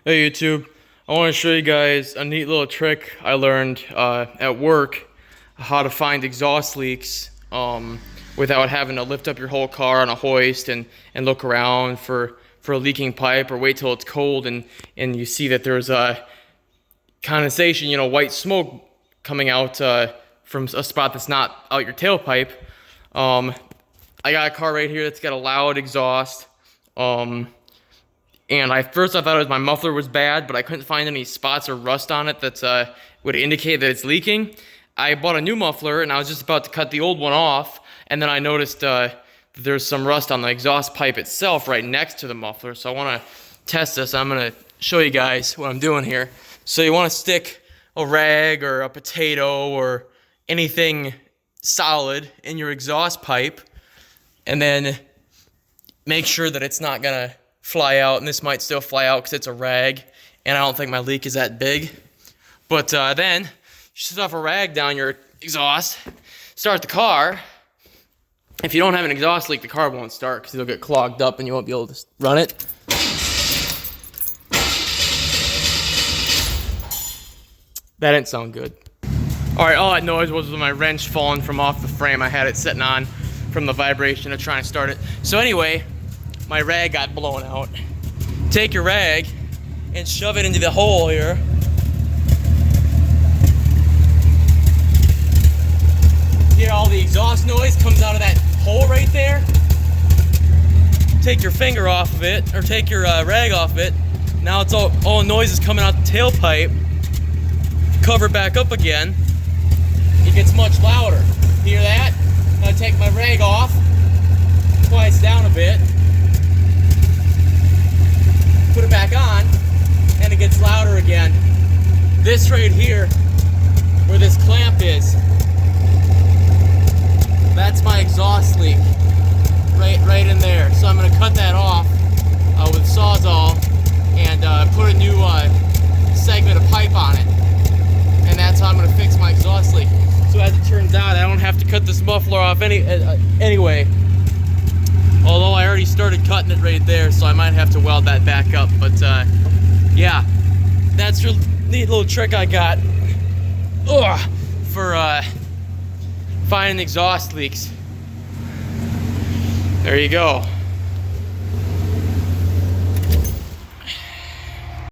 Hey YouTube, I want to show you guys a neat little trick I learned at work, how to find exhaust leaks without having to lift up your whole car on a hoist and look around for a leaking pipe or wait till it's cold and you see that there's a condensation, white smoke coming out from a spot that's not out your tailpipe. I got a car right here that's got a loud exhaust. And I thought it was my muffler was bad, but I couldn't find any spots or rust on it that would indicate that it's leaking. I bought a new muffler, and I was just about to cut the old one off, and then I noticed there's some rust on the exhaust pipe itself right next to the muffler. So I want to test this. I'm going to show you guys what I'm doing here. So you want to stick a rag or a potato or anything solid in your exhaust pipe, and then make sure that it's not going to fly out, and this might still fly out because it's a rag, and I don't think my leak is that big. But then you stuff a rag down your exhaust, start the car. If you don't have an exhaust leak, the car won't start because it'll get clogged up and you won't be able to run it. That didn't sound good. Alright, all that noise was my wrench falling from off the frame. I had it sitting on from the vibration of trying to start it. So anyway, my rag got blown out. Take your rag and shove it into the hole here. Get all the exhaust noise comes out of that hole right there. Take your finger off of it, or take your rag off of it. Now it's all the noise is coming out the tailpipe. Cover back up again. It gets much louder. Hear that? Now take my rag off. Quiets down a bit. Put it back on, and it gets louder again. This right here, where this clamp is, that's my exhaust leak, right in there. So I'm gonna cut that off with Sawzall and put a new segment of pipe on it, and that's how I'm gonna fix my exhaust leak. So as it turns out, I don't have to cut this muffler off anyway. Although I already started cutting it right there, so I might have to weld that back up. But yeah, that's a neat little trick I got for finding exhaust leaks. There you go.